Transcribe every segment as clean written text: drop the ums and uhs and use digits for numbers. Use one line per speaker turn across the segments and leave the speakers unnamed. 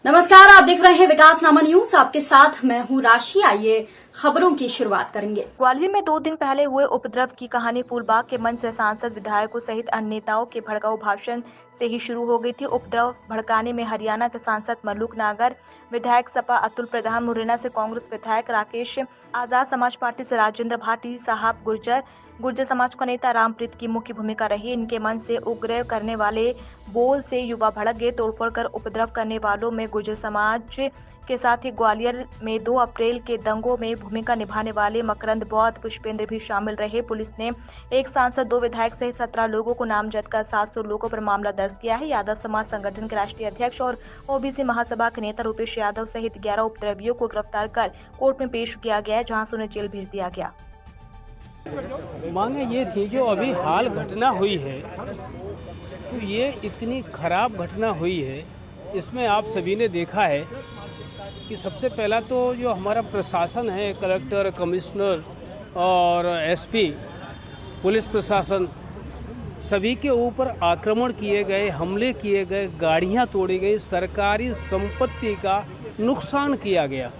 नमस्कार, आप देख रहे हैं विकासनामा न्यूज। आपके साथ मैं हूं राशि। आइए खबरों की शुरुआत करेंगे।
ग्वालियर में 2 दिन पहले हुए उपद्रव की कहानी फूलबाग के मंच से सांसद, विधायकों सहित अन्य नेताओं के भड़काऊ भाषण से ही शुरू हो गई थी। उपद्रव भड़काने में हरियाणा के सांसद मल्लुक नागर, विधायक सपा अतुल प्रधान, मुरैना से कांग्रेस विधायक राकेश, आजाद समाज पार्टी से राजेंद्र भाटी साहब, गुर्जर समाज का नेता रामप्रीत की मुख्य भूमिका रही। इनके मन से उग्र करने वाले बोल से युवा भड़क गए। तोड़फोड़ कर उपद्रव करने वालों में गुर्जर समाज के साथ ही ग्वालियर में 2 अप्रैल के दंगों में भूमिका निभाने वाले मकरंद बौद्ध, पुष्पेंद्र भी शामिल रहे। पुलिस ने एक सांसद, 2 विधायक सहित 17 लोगों को नामजद कर 700 लोगों पर मामला दर्ज किया है। यादव समाज संगठन के राष्ट्रीय अध्यक्ष और ओबीसी महासभा के नेता रूपेश यादव सहित 11 उपद्रवियों को गिरफ्तार कर कोर्ट में पेश किया गया है, जहां से उन्हें जेल भेज दिया गया।
मांगे ये थी, जो अभी हाल घटना हुई है, तो ये इतनी खराब घटना हुई है। इसमें आप सभी ने देखा है कि सबसे पहला तो जो हमारा प्रशासन है, कलेक्टर, कमिश्नर और एसपी, पुलिस प्रशासन, सभी के ऊपर आक्रमण किए गए, हमले किए गए, गाड़ियां तोड़ी गई, सरकारी संपत्ति का नुकसान किया गया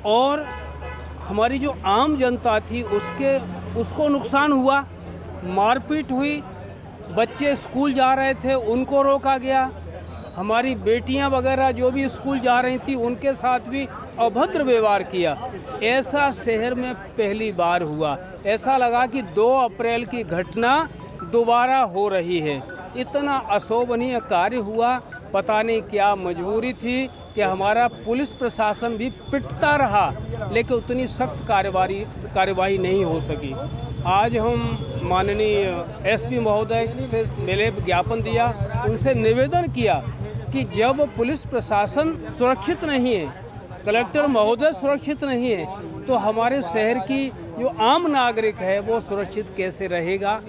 और हमारी जो आम जनता थी उसको नुकसान हुआ। मारपीट हुई, बच्चे स्कूल जा रहे थे उनको रोका गया, हमारी बेटियां वगैरह जो भी स्कूल जा रही थी उनके साथ भी अभद्र व्यवहार किया। ऐसा शहर में पहली बार हुआ। ऐसा लगा कि 2 अप्रैल की घटना दोबारा हो रही है। इतना अशोभनीय कार्य हुआ, पता नहीं क्या मजबूरी थी कि हमारा पुलिस प्रशासन भी पिटता रहा, लेकिन उतनी सख्त कार्यवाही नहीं हो सकी। आज हम माननीय एसपी महोदय से मिले, ज्ञापन दिया, उनसे निवेदन किया कि जब पुलिस प्रशासन सुरक्षित नहीं है, कलेक्टर महोदय सुरक्षित नहीं है, तो हमारे शहर की जो आम नागरिक है वो सुरक्षित कैसे रहेगा।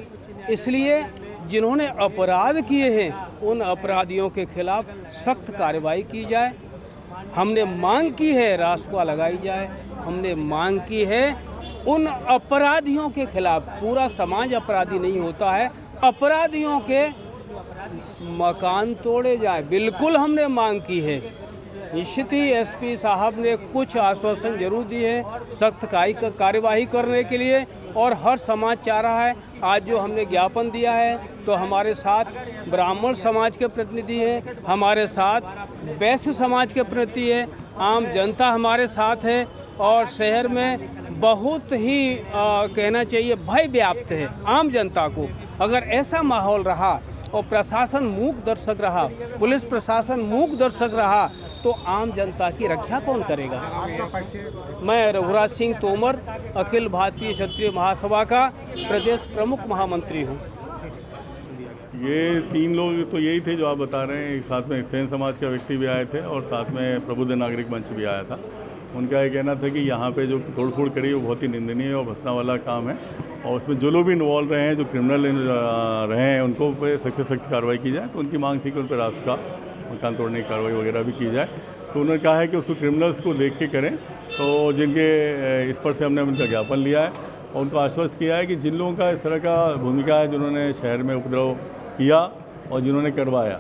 इसलिए जिन्होंने अपराध किए हैं उन अपराधियों के खिलाफ सख्त कार्रवाई की जाए। हमने मांग की है रासुका लगाई जाए। हमने मांग की है उन अपराधियों के खिलाफ, पूरा समाज अपराधी नहीं होता है, अपराधियों के मकान तोड़े जाए, बिल्कुल हमने मांग की है। निश्चित ही एसपी साहब ने कुछ आश्वासन जरूर दिए हैं सख्त कार्यवाही करने के लिए, और हर समाज चाह रहा है। आज जो हमने ज्ञापन दिया है तो हमारे साथ ब्राह्मण समाज के प्रतिनिधि हैं, हमारे साथ वैश्य समाज के प्रतिनिधि हैं, आम जनता हमारे साथ है और शहर में बहुत ही कहना चाहिए भय व्याप्त है आम जनता को। अगर ऐसा माहौल रहा और प्रशासन मूक दर्शक रहा, पुलिस प्रशासन मूक दर्शक रहा, तो आम जनता की रक्षा कौन करेगा। मैं रघुराज सिंह तोमर, अखिल भारतीय क्षत्रिय महासभा का प्रदेश प्रमुख महामंत्री हूँ।
ये 3 लोग तो यही थे जो आप बता रहे हैं। एक साथ में सेन समाज के व्यक्ति भी आए थे और साथ में प्रबुद्ध नागरिक मंच भी आया था। उनका ये कहना था कि यहाँ पे जो तोड़फोड़ करी वो बहुत ही निंदनीय और भसना वाला काम है, और उसमें जो लोग भी इन्वॉल्व रहे हैं, जो क्रिमिनल रहे हैं, उनको पे सख्त से सख्त कार्रवाई की जाए। तो उनकी मांग थी कि उन पर रासुका, मकान तोड़ने की कार्रवाई वगैरह भी की जाए। तो उन्होंने कहा है कि उसको क्रिमिनल्स को देख के करें। तो जिनके इस पर से हमने उनका ज्ञापन लिया है और उनको आश्वस्त किया है कि जिन लोगों का इस तरह का भूमिका है, जिन्होंने शहर में उपद्रव किया और जिन्होंने करवाया,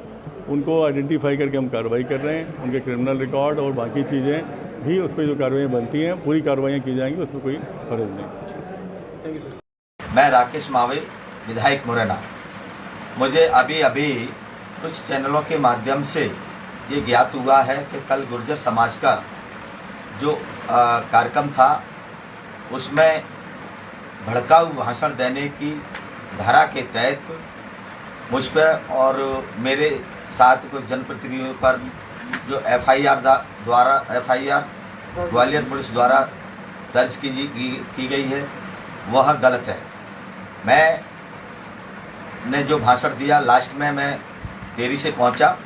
उनको आइडेंटिफाई करके हम कार्रवाई कर रहे हैं। उनके क्रिमिनल रिकॉर्ड और बाकी चीज़ें भी उस पर जो कार्रवाइयाँ बनती हैं पूरी कार्रवाइयाँ की जाएंगी, उसमें कोई फर्ज नहीं।
मैं राकेश मावे, विधायक मुरैना। मुझे अभी कुछ चैनलों के माध्यम से ये ज्ञात हुआ है कि कल गुर्जर समाज का जो कार्यक्रम था उसमें भड़काऊ भाषण देने की धारा के तहत मुझ पर और मेरे साथ कुछ जनप्रतिनिधियों पर जो एफआईआर ग्वालियर पुलिस द्वारा दर्ज की गई है वह गलत है। मैंने जो भाषण दिया, लास्ट में मैं देरी से पहुंचा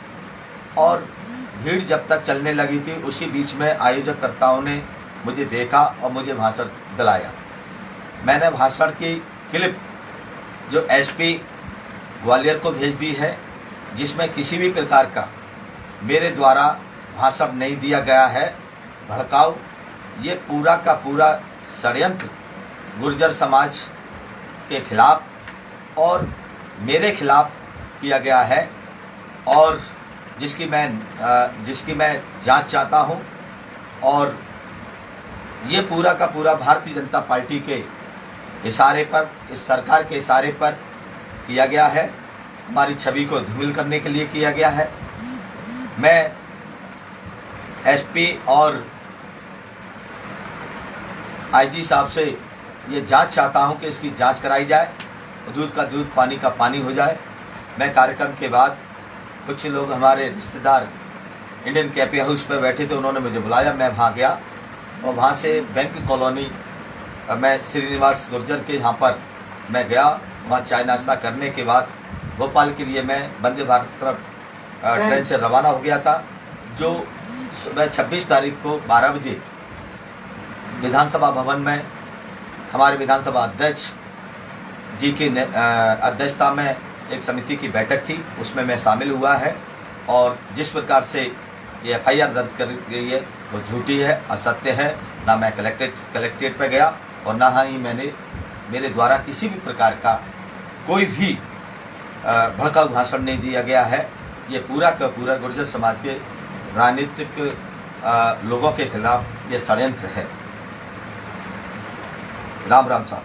और भीड़ जब तक चलने लगी थी उसी बीच में आयोजककर्ताओं ने मुझे देखा और मुझे भाषण दिलाया। मैंने भाषण की क्लिप जो एसपी ग्वालियर को भेज दी है, जिसमें किसी भी प्रकार का मेरे द्वारा भाषण नहीं दिया गया है भड़काऊ। ये पूरा का पूरा षड्यंत्र गुर्जर समाज के खिलाफ और मेरे खिलाफ किया गया है और जिसकी मैं जांच चाहता हूं। और ये पूरा का पूरा भारतीय जनता पार्टी के इशारे पर, इस सरकार के इशारे पर किया गया है। हमारी छवि को धूमिल करने के लिए किया गया है। मैं एसपी और आईजी साहब से ये जांच चाहता हूं कि इसकी जांच कराई जाए, दूध का दूध, पानी का पानी हो जाए। मैं कार्यक्रम के बाद कुछ लोग, हमारे रिश्तेदार इंडियन कैफे हाउस पर बैठे थे, उन्होंने मुझे बुलाया, मैं वहाँ गया और वहाँ से बैंक कॉलोनी मैं श्रीनिवास गुर्जर के यहाँ पर मैं गया। वहाँ चाय नाश्ता करने के बाद भोपाल के लिए मैं वंदे भारत तरफ ट्रेन से रवाना हो गया था, जो सुबह 26 तारीख को 12 बजे विधानसभा भवन में हमारे विधानसभा अध्यक्ष जी की अध्यक्षता में एक समिति की बैठक थी, उसमें मैं शामिल हुआ है। और जिस प्रकार से ये FIR दर्ज कर गई है वो झूठी है, असत्य है। ना मैं कलेक्ट्रेट पे गया और ना ही मेरे द्वारा किसी भी प्रकार का कोई भी भड़काऊ भाषण नहीं दिया गया है। ये पूरा का पूरा गुर्जर समाज के राजनीतिक लोगों के खिलाफ ये षड्यंत्र है। राम राम साहब।